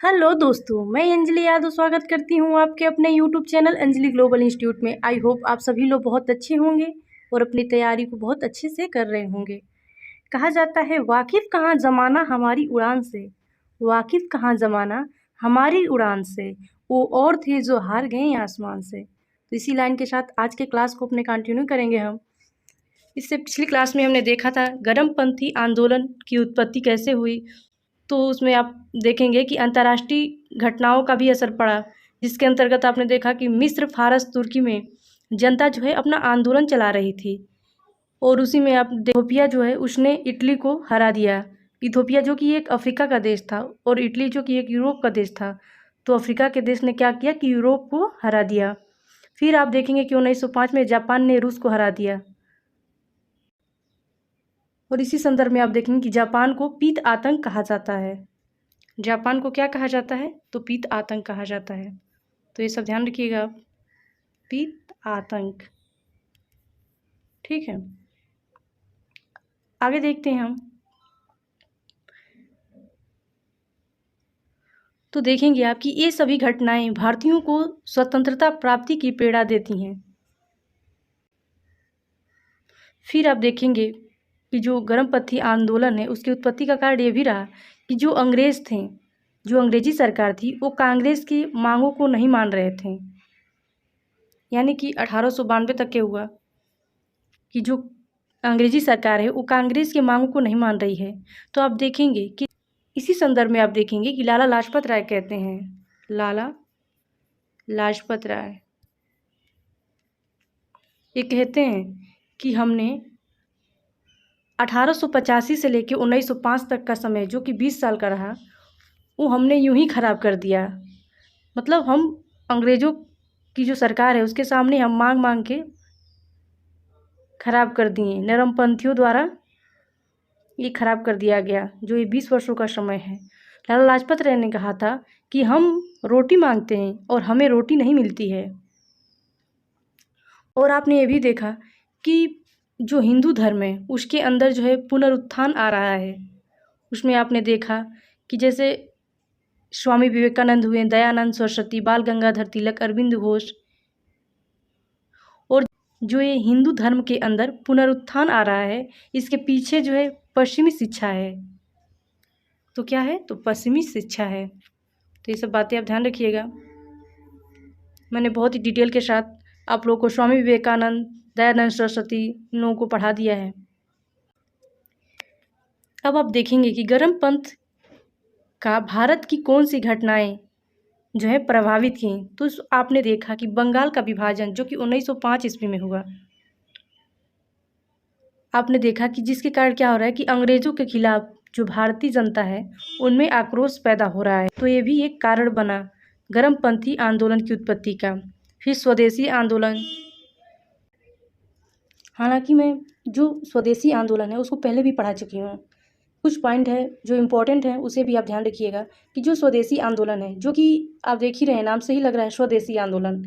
Hello दोस्तों, मैं अंजलि यादव स्वागत करती हूँ आपके अपने YouTube channel Anjali global institute में। आई होप आप सभी लोग बहुत अच्छे होंगे और अपनी तैयारी को बहुत अच्छे से कर रहे होंगे। कहा जाता है वाकिफ कहाँ ज़माना हमारी उड़ान से, वाकिफ कहाँ ज़माना हमारी उड़ान से, वो और थे जो हार गए आसमान से। तो इसी लाइन के साथ आज के क्लास को अपने कंटिन्यू करेंगे हम। इससे पिछली क्लास में हमने देखा था गर्मपंथी आंदोलन की उत्पत्ति कैसे हुई। तो उसमें आप देखेंगे कि अंतर्राष्ट्रीय घटनाओं का भी असर पड़ा, जिसके अंतर्गत आपने देखा कि मिस्र, फारस, तुर्की में जनता जो है अपना आंदोलन चला रही थी। और उसी में आप इथोपिया जो है उसने इटली को हरा दिया। इथोपिया जो कि एक अफ्रीका का देश था और इटली जो कि एक यूरोप का देश था। तो अफ्रीका के देश ने क्या किया कि यूरोप को हरा दिया। फिर आप देखेंगे कि 1905 में जापान ने रूस को हरा दिया। और इसी संदर्भ में आप देखेंगे कि जापान को पीत आतंक कहा जाता है। जापान को क्या कहा जाता है? तो पीत आतंक कहा जाता है। तो ये सब ध्यान रखिएगा आप, पीत आतंक। ठीक है, आगे देखते हैं हम। तो देखेंगे आप कि ये सभी घटनाएं भारतीयों को स्वतंत्रता प्राप्ति की प्रेरणा देती हैं। फिर आप देखेंगे कि जो गर्मपंथी आंदोलन है उसकी उत्पत्ति का कारण ये भी रहा कि जो अंग्रेज थे, जो अंग्रेजी सरकार थी, वो कांग्रेस की मांगों को नहीं मान रहे थे। यानी कि 1892 तक के हुआ कि जो अंग्रेजी सरकार है वो कांग्रेस की मांगों को नहीं मान रही है। तो आप देखेंगे कि इसी संदर्भ में आप देखेंगे कि लाला लाजपत राय कहते हैं, लाला लाजपत राय ये कहते हैं कि हमने 1885 से लेकर 1905 तक का समय जो कि 20 साल का रहा, वो हमने यूं ही खराब कर दिया। मतलब हम अंग्रेज़ों की जो सरकार है उसके सामने हम मांग मांग के खराब कर दिए। नरमपंथियों द्वारा ये खराब कर दिया गया जो ये 20 वर्षों का समय है। लाला लाजपत राय ने कहा था कि हम रोटी मांगते हैं और हमें रोटी नहीं मिलती है। और आपने ये भी देखा कि जो हिंदू धर्म है उसके अंदर जो है पुनरुत्थान आ रहा है। उसमें आपने देखा कि जैसे स्वामी विवेकानंद हुए, दयानंद सरस्वती, बाल गंगाधर तिलक, अरविंद घोष, और जो ये हिंदू धर्म के अंदर पुनरुत्थान आ रहा है, इसके पीछे जो है पश्चिमी शिक्षा है। तो क्या है? तो पश्चिमी शिक्षा है। तो ये सब बातें आप ध्यान रखिएगा। मैंने बहुत ही डिटेल के साथ आप लोगों को स्वामी विवेकानंद, दयानंद सरस्वती इन लोगों को पढ़ा दिया है। अब आप देखेंगे कि गर्मपंथ का भारत की कौन सी घटनाएं जो है प्रभावित की। तो आपने देखा कि बंगाल का विभाजन जो कि 1905 ईस्वी में हुआ। आपने देखा कि जिसके कारण क्या हो रहा है कि अंग्रेज़ों के खिलाफ जो भारतीय जनता है उनमें आक्रोश पैदा हो रहा है। तो ये भी एक कारण बना गर्मपंथी आंदोलन की उत्पत्ति का। फिर स्वदेशी आंदोलन, हालांकि मैं जो स्वदेशी आंदोलन है उसको पहले भी पढ़ा चुकी हूँ। कुछ पॉइंट है जो इम्पोर्टेंट है उसे भी आप ध्यान रखिएगा कि जो स्वदेशी आंदोलन है जो कि आप देख ही रहे हैं, नाम से ही लग रहा है स्वदेशी आंदोलन।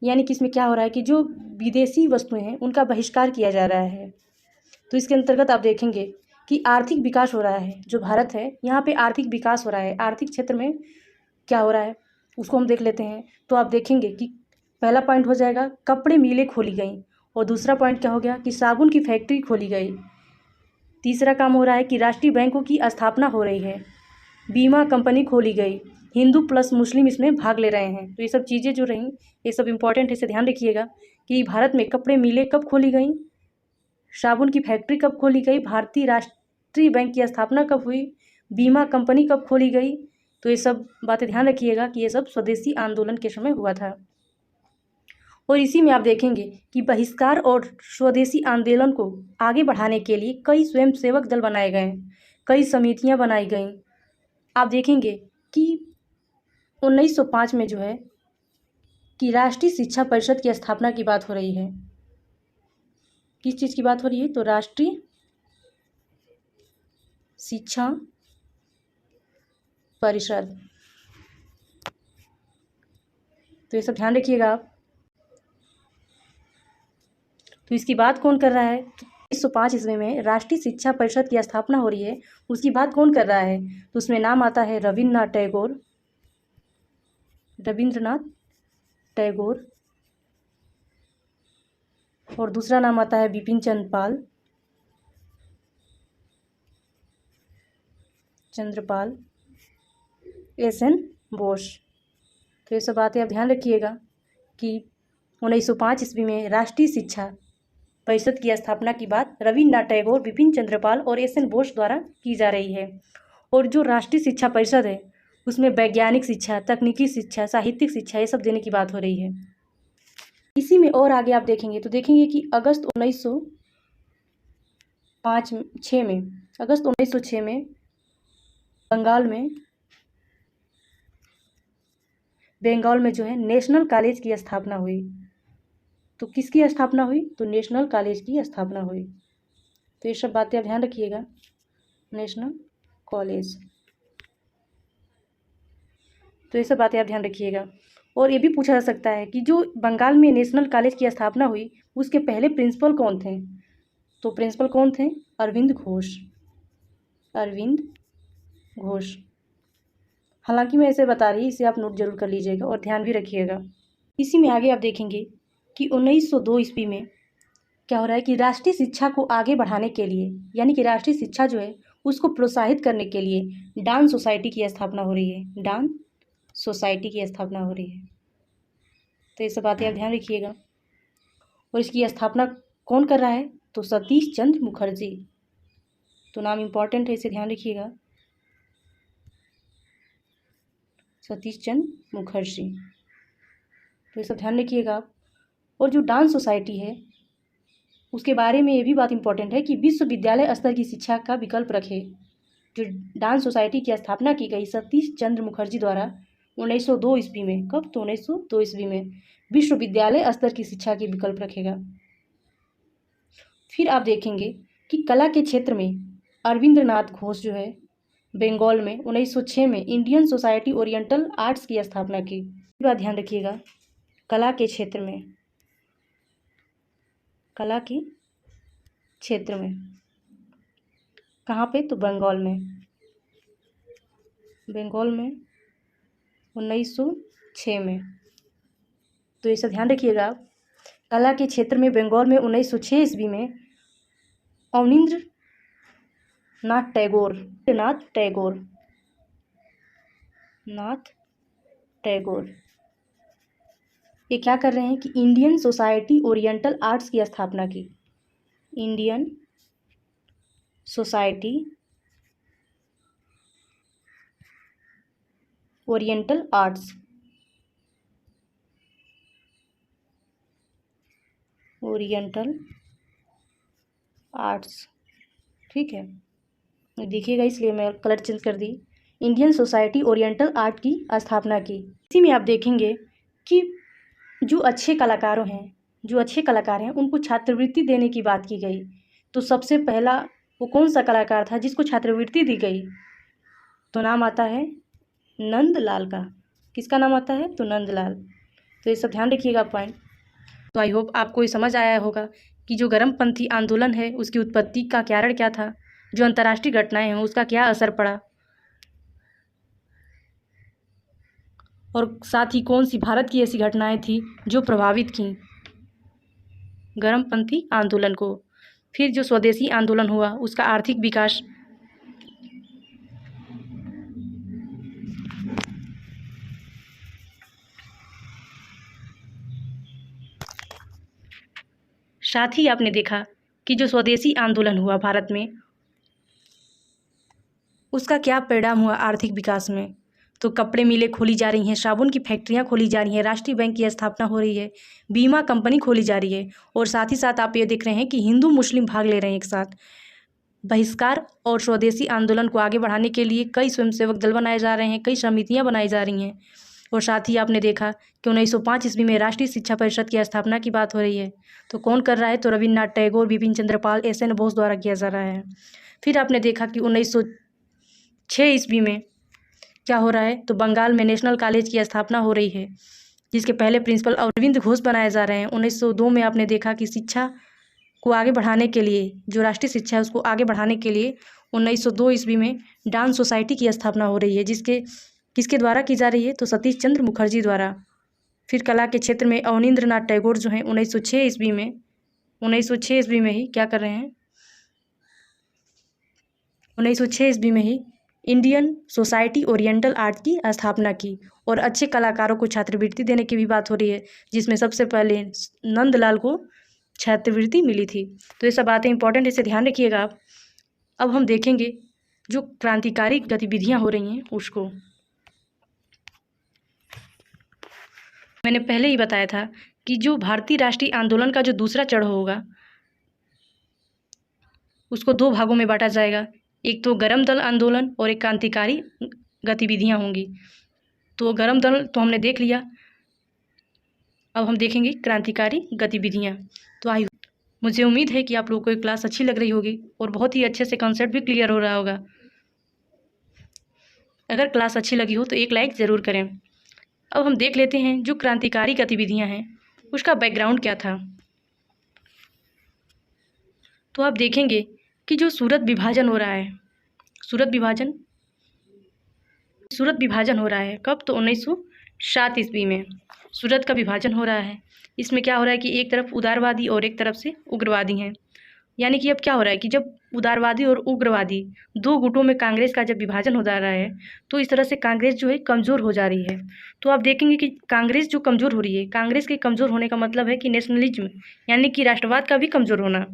यानी कि इसमें क्या हो रहा है कि जो विदेशी वस्तुएं हैं उनका बहिष्कार किया जा रहा है। तो इसके अंतर्गत आप देखेंगे कि आर्थिक विकास हो रहा है। जो भारत है यहाँ पे आर्थिक विकास हो रहा है। आर्थिक क्षेत्र में क्या हो रहा है उसको हम देख लेते हैं। तो आप देखेंगे कि पहला पॉइंट हो जाएगा कपड़े मिलें खोली गई, और दूसरा पॉइंट क्या हो गया कि साबुन की फैक्ट्री खोली गई। तीसरा काम हो रहा है कि राष्ट्रीय बैंकों की स्थापना हो रही है, बीमा कंपनी खोली गई, हिंदू प्लस मुस्लिम इसमें भाग ले रहे हैं। तो ये सब चीज़ें जो रहीं ये सब इम्पॉर्टेंट है, इसे ध्यान रखिएगा कि भारत में कपड़े मिलें कब खोली गई, साबुन की फैक्ट्री कब खोली गई, भारतीय राष्ट्रीय बैंक की स्थापना कब हुई, बीमा कंपनी कब खोली गई। तो ये सब बातें ध्यान रखिएगा कि ये सब स्वदेशी आंदोलन के समय हुआ था। और इसी में आप देखेंगे कि बहिष्कार और स्वदेशी आंदोलन को आगे बढ़ाने के लिए कई स्वयंसेवक दल बनाए गए, कई समितियां बनाई गईं। आप देखेंगे कि 1905 में जो है कि राष्ट्रीय शिक्षा परिषद की स्थापना की बात हो रही है। किस चीज़ की बात हो रही है? तो राष्ट्रीय शिक्षा परिषद। तो ये सब ध्यान रखिएगा आप। तो इसकी बात कौन कर रहा है? 1905 ईस्वी में राष्ट्रीय शिक्षा परिषद की स्थापना हो रही है, उसकी बात कौन कर रहा है? तो उसमें नाम आता है रविन्द्रनाथ टैगोर और दूसरा नाम आता है बिपिन चंद्रपाल एस.एन. बोस। तो ये सब बातें आप ध्यान रखिएगा कि 1905 ईस्वी में राष्ट्रीय शिक्षा परिषद की स्थापना की बात रविन्द्रनाथ टैगोर, बिपिन चंद्रपाल और एस.एन. बोस द्वारा की जा रही है। और जो राष्ट्रीय शिक्षा परिषद है उसमें वैज्ञानिक शिक्षा, तकनीकी शिक्षा, साहित्यिक शिक्षा ये सब देने की बात हो रही है। इसी में और आगे आप देखेंगे तो देखेंगे कि अगस्त 1906 में बंगाल में जो है नेशनल कॉलेज की स्थापना हुई। तो किसकी स्थापना हुई? तो नेशनल कॉलेज की स्थापना हुई। तो ये सब बातें आप ध्यान रखिएगा। नेशनल कॉलेज, तो ये सब बातें आप ध्यान रखिएगा। और ये भी पूछा जा सकता है कि जो बंगाल में नेशनल कॉलेज की स्थापना हुई उसके पहले प्रिंसिपल कौन थे? तो प्रिंसिपल कौन थे? अरविंद घोष। हालांकि मैं ऐसे बता रही, इसे आप नोट जरूर कर लीजिएगा और ध्यान भी रखिएगा। इसी में आगे आप देखेंगे कि 1902 ईस्वी में क्या हो रहा है कि राष्ट्रीय शिक्षा को आगे बढ़ाने के लिए, यानी कि राष्ट्रीय शिक्षा जो है उसको प्रोत्साहित करने के लिए डांस सोसाइटी की स्थापना हो रही है। डांस सोसाइटी की स्थापना हो रही है। तो ये सब बातें आप ध्यान रखिएगा। और इसकी स्थापना कौन कर रहा है? तो सतीश चंद्र मुखर्जी। तो नाम इम्पॉर्टेंट है, इसे ध्यान रखिएगा। सतीश चंद्र मुखर्जी, तो ये सब ध्यान रखिएगा आप। और जो डांस सोसाइटी है उसके बारे में ये भी बात इम्पॉर्टेंट है कि विश्वविद्यालय स्तर की शिक्षा का विकल्प रखे। जो डांस सोसाइटी की स्थापना की गई सतीश चंद्र मुखर्जी द्वारा 1902 ईस्वी में, कब? तो 1902 ईस्वी में विश्वविद्यालय स्तर की शिक्षा के विकल्प रखेगा। फिर आप देखेंगे कि कला के क्षेत्र में अरविंद्रनाथ घोष जो है बंगाल में 1906 में इंडियन सोसाइटी ओरिएंटल आर्ट्स की स्थापना की। बात ध्यान रखिएगा, कला के क्षेत्र में कहाँ पे? तो बंगाल में 1906 में। तो ये सब ध्यान रखिएगा। कला के क्षेत्र में बंगाल में 1906 ईस्वी में अवनींद्रनाथ टैगोर ये क्या कर रहे हैं कि इंडियन सोसाइटी ओरिएंटल आर्ट्स की स्थापना की। इंडियन सोसाइटी ओरिएंटल आर्ट्स, ठीक है, देखिएगा, इसलिए मैं कलर चेंज कर दी। इंडियन सोसाइटी ओरिएंटल आर्ट की स्थापना की। इसी में आप देखेंगे कि जो अच्छे कलाकार हैं उनको छात्रवृत्ति देने की बात की गई। तो सबसे पहला वो कौन सा कलाकार था जिसको छात्रवृत्ति दी गई? तो नाम आता है नंदलाल का। किसका नाम आता है? तो नंदलाल। तो ये सब ध्यान रखिएगा पॉइंट। तो आई होप आपको ये समझ आया होगा कि जो गर्मपंथी आंदोलन है उसकी उत्पत्ति का कारण क्या था, जो अंतर्राष्ट्रीय घटनाएं हैं उसका क्या असर पड़ा, और साथ ही कौन सी भारत की ऐसी घटनाएं थी जो प्रभावित की गर्मपंथी आंदोलन को। फिर जो स्वदेशी आंदोलन हुआ उसका आर्थिक विकास, साथ ही आपने देखा कि जो स्वदेशी आंदोलन हुआ भारत में उसका क्या परिणाम हुआ आर्थिक विकास में। तो कपड़े मिलें खोली जा रही हैं, साबुन की फैक्ट्रियां खोली जा रही हैं, राष्ट्रीय बैंक की स्थापना हो रही है, बीमा कंपनी खोली जा रही है, और साथ ही साथ आप ये देख रहे हैं कि हिंदू मुस्लिम भाग ले रहे हैं एक साथ। बहिष्कार और स्वदेशी आंदोलन को आगे बढ़ाने के लिए कई स्वयंसेवक दल बनाए जा रहे हैं, कई समितियाँ बनाई जा रही हैं। और साथ ही आपने देखा कि 1905 ईस्वी में राष्ट्रीय शिक्षा परिषद की स्थापना की बात हो रही है। तो कौन कर रहा है? तो रविन्द्रनाथ टैगोर, बिपिन चंद्रपाल, एस.एन. बोस द्वारा किया जा रहा है। फिर आपने देखा कि 1906 ईस्वी में क्या हो रहा है? तो बंगाल में नेशनल कॉलेज की स्थापना हो रही है जिसके पहले प्रिंसिपल अरविंद घोष बनाए जा रहे हैं। 1902 में आपने देखा कि शिक्षा को आगे बढ़ाने के लिए, जो राष्ट्रीय शिक्षा है उसको आगे बढ़ाने के लिए 1902 ईस्वी में डांस सोसाइटी की स्थापना हो रही है, किसके द्वारा की जा रही है, तो सतीश चंद्र मुखर्जी द्वारा। फिर कला के क्षेत्र में अवनींद्रनाथ टैगोर जो हैं 1906 ईस्वी में ही क्या कर रहे हैं, 1906 ईस्वी में ही इंडियन सोसाइटी ओरिएंटल आर्ट की स्थापना की, और अच्छे कलाकारों को छात्रवृत्ति देने की भी बात हो रही है, जिसमें सबसे पहले नंदलाल को छात्रवृत्ति मिली थी। तो ये सब बातें इंपॉर्टेंट है, इसे ध्यान रखिएगा आप। अब हम देखेंगे जो क्रांतिकारी गतिविधियां हो रही हैं उसको। मैंने पहले ही बताया था कि जो भारतीय राष्ट्रीय आंदोलन का जो दूसरा चढ़ होगा उसको दो भागों में बांटा जाएगा, एक तो गरम दल आंदोलन और एक क्रांतिकारी गतिविधियां होंगी। तो गरम दल तो हमने देख लिया, अब हम देखेंगे क्रांतिकारी गतिविधियां। तो मुझे उम्मीद है कि आप लोगों को ये क्लास अच्छी लग रही होगी और बहुत ही अच्छे से कॉन्सेप्ट भी क्लियर हो रहा होगा। अगर क्लास अच्छी लगी हो तो एक लाइक ज़रूर करें। अब हम देख लेते हैं जो क्रांतिकारी गतिविधियां हैं उसका बैकग्राउंड क्या था। तो आप देखेंगे कि जो सूरत विभाजन हो रहा है, सूरत विभाजन हो रहा है कब, तो 1907 ईस्वी में सूरत का विभाजन हो रहा है। इसमें क्या हो रहा है कि एक तरफ उदारवादी और एक तरफ से उग्रवादी हैं। यानी कि अब क्या हो रहा है कि जब उदारवादी और उग्रवादी दो गुटों में कांग्रेस का जब विभाजन हो जा रहा है तो इस तरह से कांग्रेस जो है कमज़ोर हो जा रही है। तो आप देखेंगे कि कांग्रेस जो कमज़ोर हो रही है, कांग्रेस के कमज़ोर होने का मतलब है कि नेशनलिज्म यानी कि राष्ट्रवाद का भी कमज़ोर होना,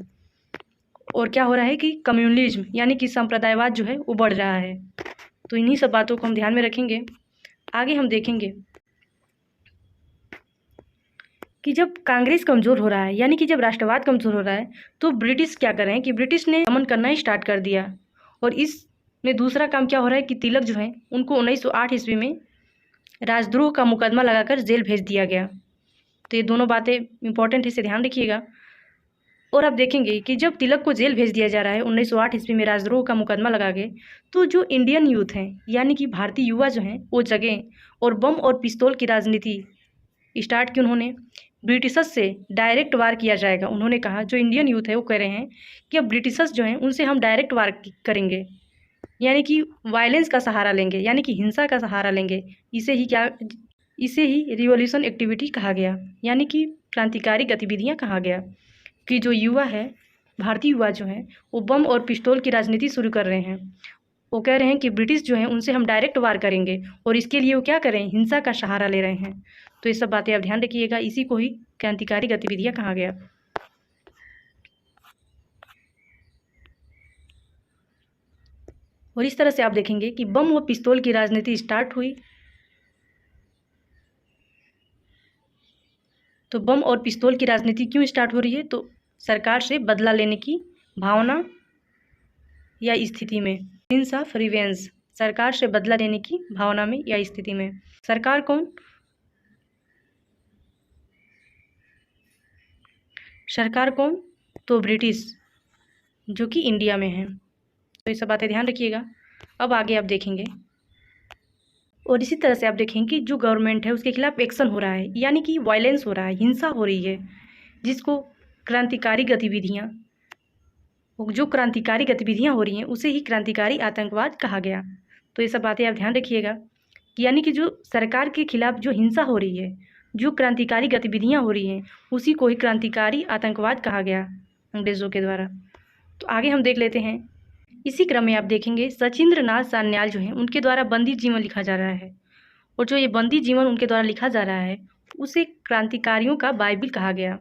और क्या हो रहा है कि कम्युनलिज्म यानी कि संप्रदायवाद जो है वो बढ़ रहा है। तो इन्हीं सब बातों को हम ध्यान में रखेंगे। आगे हम देखेंगे कि जब कांग्रेस कमज़ोर हो रहा है यानी कि जब राष्ट्रवाद कमज़ोर हो रहा है तो ब्रिटिश क्या कर रहे हैं कि ब्रिटिश ने दमन करना ही स्टार्ट कर दिया। और इसमें दूसरा काम क्या हो रहा है कि तिलक जो है उनको 1908 ईस्वी में राजद्रोह का मुकदमा लगाकर जेल भेज दिया गया। तो ये दोनों बातें इंपॉर्टेंट है, इसे ध्यान रखिएगा। और आप देखेंगे कि जब तिलक को जेल भेज दिया जा रहा है 1908 ईस्वी में राजद्रोह का मुकदमा लगा के, तो जो इंडियन यूथ हैं यानी कि भारतीय युवा जो हैं वो जगे और बम और पिस्तौल की राजनीति स्टार्ट की उन्होंने। ब्रिटिशर्स से डायरेक्ट वार किया जाएगा। उन्होंने कहा, जो इंडियन यूथ है वो कह रहे हैं कि अब ब्रिटिशर्स जो हैं उनसे हम डायरेक्ट वार करेंगे, यानी कि वायलेंस का सहारा लेंगे, यानी कि हिंसा का सहारा लेंगे। इसे ही रिवॉल्यूशन एक्टिविटी कहा गया, यानी कि क्रांतिकारी गतिविधियां कहा गया। कि जो युवा है, भारतीय युवा जो हैं वो बम और पिस्तौल की राजनीति शुरू कर रहे हैं। वो कह रहे हैं कि ब्रिटिश जो हैं उनसे हम डायरेक्ट वार करेंगे, और इसके लिए वो क्या कर रहे हैं, हिंसा का सहारा ले रहे हैं। तो ये सब बातें आप ध्यान रखिएगा, इसी को ही क्रांतिकारी गतिविधियां कहा गया। और इस तरह से आप देखेंगे कि बम और पिस्तौल की राजनीति स्टार्ट हुई। तो बम और पिस्तौल की राजनीति क्यों स्टार्ट हो रही है, तो सरकार से बदला लेने की भावना या स्थिति में, सेंस ऑफ रिवेंज, सरकार से बदला लेने की भावना में या स्थिति में। सरकार कौन, तो ब्रिटिश, जो कि इंडिया में है। तो ये सब बातें ध्यान रखिएगा। अब आगे आप देखेंगे, और इसी तरह से आप देखेंगे कि जो गवर्नमेंट है उसके खिलाफ एक्शन हो रहा है, यानी कि वायलेंस हो रहा है, हिंसा हो रही है, जिसको क्रांतिकारी गतिविधियाँ, जो क्रांतिकारी गतिविधियाँ हो रही हैं उसे ही क्रांतिकारी आतंकवाद कहा गया। तो ये सब बातें आप ध्यान रखिएगा कि यानी कि जो सरकार के खिलाफ जो हिंसा हो रही है, जो क्रांतिकारी गतिविधियाँ हो रही हैं, उसी को ही क्रांतिकारी आतंकवाद कहा गया अंग्रेज़ों के द्वारा। तो आगे हम देख लेते हैं। इसी क्रम में आप देखेंगे सचिंद्र नाथ सान्याल जो हैं उनके द्वारा बंदी जीवन लिखा जा रहा है, और जो ये बंदी जीवन उनके द्वारा लिखा जा रहा है उसे क्रांतिकारियों का बाइबिल कहा गया।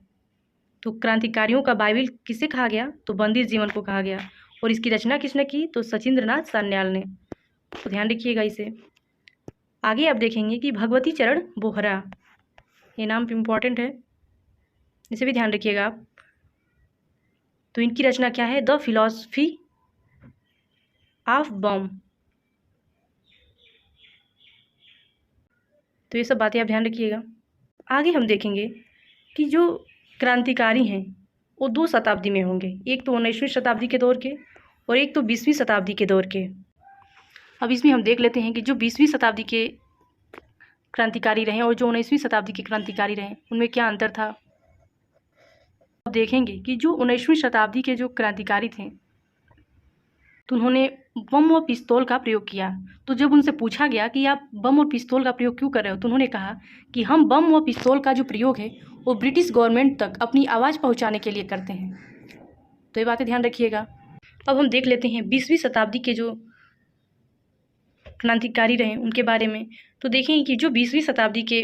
तो क्रांतिकारियों का बाइबिल किसे कहा गया, तो बंदी जीवन को कहा गया। और इसकी रचना किसने की, तो सचिंद्र नाथ सान्याल ने। तो ध्यान रखिएगा इसे। आगे आप देखेंगे कि भगवती चरण बोहरा, ये नाम इम्पॉर्टेंट है, इसे भी ध्यान रखिएगा आप। तो इनकी रचना क्या है, द फिलॉसफी ऑफ बम। तो ये सब बातें आप ध्यान रखिएगा। आगे हम देखेंगे कि जो क्रांतिकारी हैं वो 2 शताब्दी में होंगे, एक तो 19वीं शताब्दी के दौर के और एक तो 20वीं शताब्दी के दौर के। अब इसमें हम देख लेते हैं कि जो 20वीं शताब्दी के क्रांतिकारी रहे और जो 19वीं शताब्दी के क्रांतिकारी रहे उनमें क्या अंतर था। अब देखेंगे कि जो 19वीं शताब्दी के जो क्रांतिकारी थे तो उन्होंने बम और पिस्तौल का प्रयोग किया। तो जब उनसे पूछा गया कि आप बम और पिस्तौल का प्रयोग क्यों कर रहे हो, तो उन्होंने कहा कि हम बम और पिस्तौल का जो प्रयोग है वो ब्रिटिश गवर्नमेंट तक अपनी आवाज़ पहुंचाने के लिए करते हैं। तो ये बातें ध्यान रखिएगा। अब हम देख लेते हैं 20वीं शताब्दी के जो क्रांतिकारी रहे उनके बारे में। तो देखें कि जो 20वीं शताब्दी के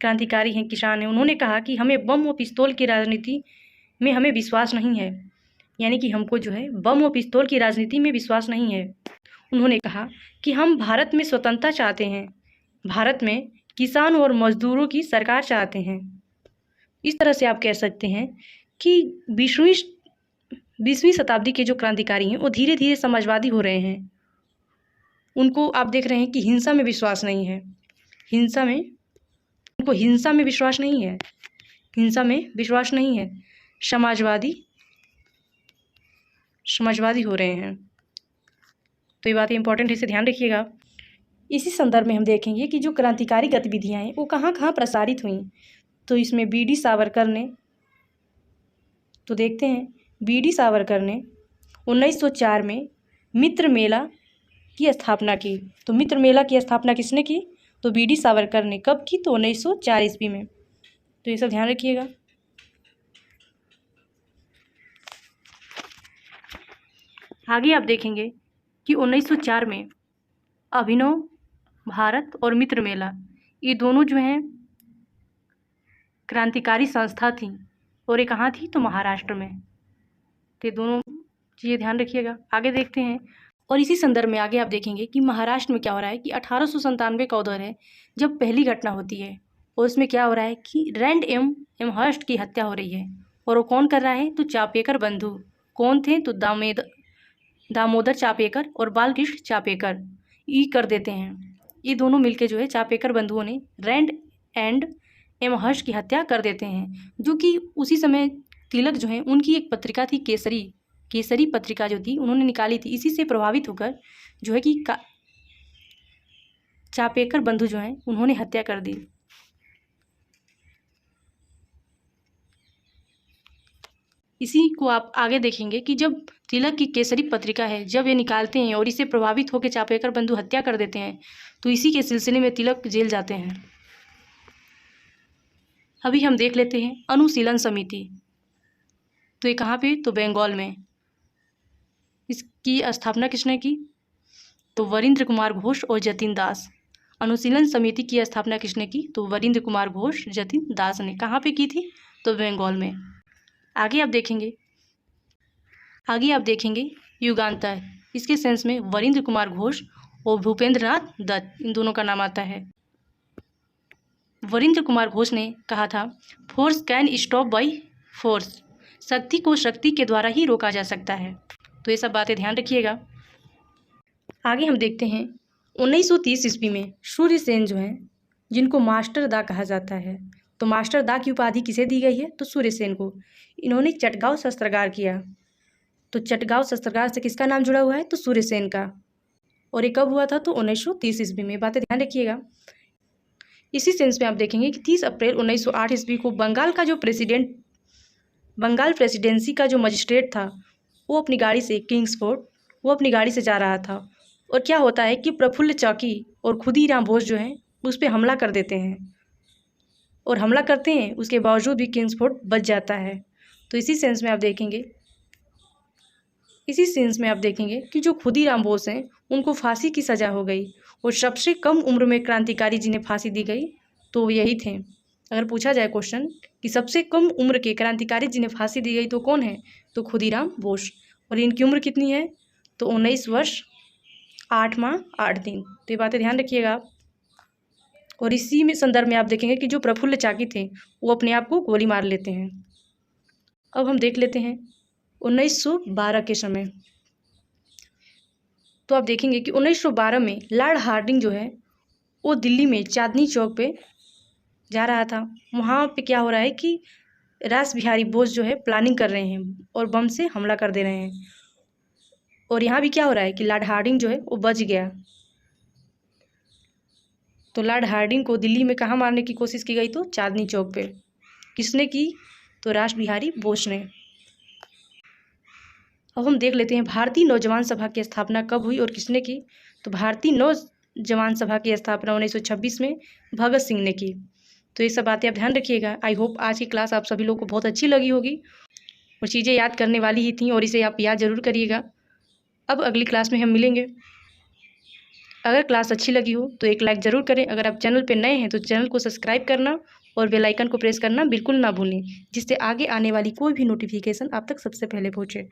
क्रांतिकारी हैं, किसान हैं, उन्होंने कहा कि हमें बम और पिस्तौल की राजनीति में हमें विश्वास नहीं है, यानी कि हमको जो है बम और पिस्तौल की राजनीति में विश्वास नहीं है। उन्होंने कहा कि हम भारत में स्वतंत्रता चाहते हैं, भारत में किसान और मजदूरों की सरकार चाहते हैं। इस तरह से आप कह सकते हैं कि 20वीं शताब्दी के जो क्रांतिकारी हैं वो धीरे धीरे समाजवादी हो रहे हैं। उनको आप देख रहे हैं कि हिंसा में विश्वास नहीं है, उनको हिंसा में विश्वास नहीं है, हिंसा में विश्वास नहीं है, समाजवादी हो रहे हैं। तो ये बातें इंपॉर्टेंट है, इसे ध्यान रखिएगा। इसी संदर्भ में हम देखेंगे कि जो क्रांतिकारी गतिविधियां हैं वो कहाँ कहाँ प्रसारित हुई। तो इसमें बीडी सावरकर ने, तो देखते हैं, बीडी सावरकर ने 1904 में मित्र मेला की स्थापना की। तो मित्र मेला की स्थापना किसने की? तो बीडी सावरकर ने। कब की? तो 1904 ईस्वी में। तो ये सब ध्यान रखिएगा। आगे आप देखेंगे कि 1904 में अभिनव भारत और मित्र मेला, ये दोनों जो हैं क्रांतिकारी संस्था थी, और ये कहाँ थी? तो महाराष्ट्र में। तो ये दोनों चीज़ें ध्यान रखिएगा। आगे देखते हैं, और इसी संदर्भ में आगे आप देखेंगे कि महाराष्ट्र में क्या हो रहा है कि 1897 का उधर है जब पहली घटना होती है, और उसमें क्या हो रहा है कि रैंड एम हर्स्ट की हत्या हो रही है। और वो कौन कर रहा है? तो चापेकर बंधु। कौन थे? तो दामोदर चापेकर और बालकृष्ण चापेकर ये कर देते हैं। ये दोनों मिलके जो है चापेकर बंधुओं ने रैंड एंड एम हर्ष की हत्या कर देते हैं, जो कि उसी समय तिलक जो है उनकी एक पत्रिका थी केसरी पत्रिका जो थी उन्होंने निकाली थी। इसी से प्रभावित होकर जो है कि चापेकर बंधु जो हैं उन्होंने हत्या कर दी। इसी को आप आगे देखेंगे कि जब तिलक की केसरी पत्रिका है, जब ये निकालते हैं और इससे प्रभावित होकर चापेकर बंधु हत्या कर देते हैं, तो इसी के सिलसिले में तिलक जेल जाते हैं। अभी हम देख लेते हैं अनुशीलन समिति। तो ये कहाँ पे? तो बंगाल में। इसकी स्थापना किसने की? तो वरिंद्र कुमार घोष और जतिन दास। अनुशीलन समिति की स्थापना किसने की? तो वरिंद्र कुमार घोष, जतिन दास ने। कहाँ पे की थी? तो बंगाल में। आगे आप देखेंगे युगांतर। इसके सेंस में वरिंद्र कुमार घोष और भूपेंद्र नाथ दत्त, इन दोनों का नाम आता है। वरिंद्र कुमार घोष ने कहा था, force can stop by force, शक्ति को शक्ति के द्वारा ही रोका जा सकता है। तो ये सब बातें ध्यान रखिएगा। आगे हम देखते हैं 1930 ईस्वी में सूर्यसेन जो हैं, जिनको मास्टर दा कहा जाता है, तो मास्टर दा की उपाधि किसे दी गई है? तो सूर्यसेन को। इन्होंने चटगांव शस्त्रागार किया। तो चटगांव शस्त्रागार से किसका नाम जुड़ा हुआ है? तो सूर्यसेन का। और ये कब हुआ था? तो 1930 ईस्वी में। बातें ध्यान रखिएगा। इसी सेंस में आप देखेंगे कि 30 अप्रैल 1908 ईस्वी को बंगाल प्रेसिडेंसी का जो मजिस्ट्रेट था वो अपनी गाड़ी से जा रहा था। और क्या होता है कि प्रफुल्ल चाकी और खुदीराम बोस जो हैं उस पर हमला कर देते हैं, और हमला करते हैं, उसके बावजूद भी किंग्सफोर्ट बच जाता है। तो इसी सेंस में आप देखेंगे कि जो खुदीराम बोस हैं उनको फांसी की सज़ा हो गई, और सबसे कम उम्र में क्रांतिकारी जिन्हें फांसी दी गई तो वो यही थे। अगर पूछा जाए क्वेश्चन कि सबसे कम उम्र के क्रांतिकारी जिन्हें फांसी दी गई तो कौन है? तो खुदीराम बोस। और इनकी उम्र कितनी है? तो 19 वर्ष 8 माह 8 दिन। तो ये बातें ध्यान रखिएगा आप। और इसी में संदर्भ में आप देखेंगे कि जो प्रफुल्ल चाकी थे वो अपने आप को गोली मार लेते हैं। अब हम देख लेते हैं 1912 के समय। तो आप देखेंगे कि 1912 में लॉर्ड हार्डिंग जो है वो दिल्ली में चांदनी चौक पे जा रहा था। वहाँ पे क्या हो रहा है कि रास बिहारी बोस जो है प्लानिंग कर रहे हैं और बम से हमला कर दे रहे हैं। और यहाँ भी क्या हो रहा है कि लॉर्ड हार्डिंग जो है वो बच गया। तो लॉर्ड हार्डिंग को दिल्ली में कहाँ मारने की कोशिश की गई? तो चांदनी चौक पे। किसने की? तो रास बिहारी बोस ने। अब हम देख लेते हैं भारतीय नौजवान सभा की स्थापना कब हुई और किसने की। तो भारतीय नौजवान सभा की स्थापना 1926 में भगत सिंह ने की। तो ये सब बातें आप ध्यान रखिएगा। आई होप आज की क्लास आप सभी लोग को बहुत अच्छी लगी होगी और चीज़ें याद करने वाली ही थी और इसे आप याद ज़रूर करिएगा। अब अगली क्लास में हम मिलेंगे। अगर क्लास अच्छी लगी हो तो एक लाइक ज़रूर करें। अगर आप चैनल पर नए हैं तो चैनल को सब्सक्राइब करना और बेल आइकन को प्रेस करना बिल्कुल ना भूलें, जिससे आगे आने वाली कोई भी नोटिफिकेशन आप तक सबसे पहले पहुँचे।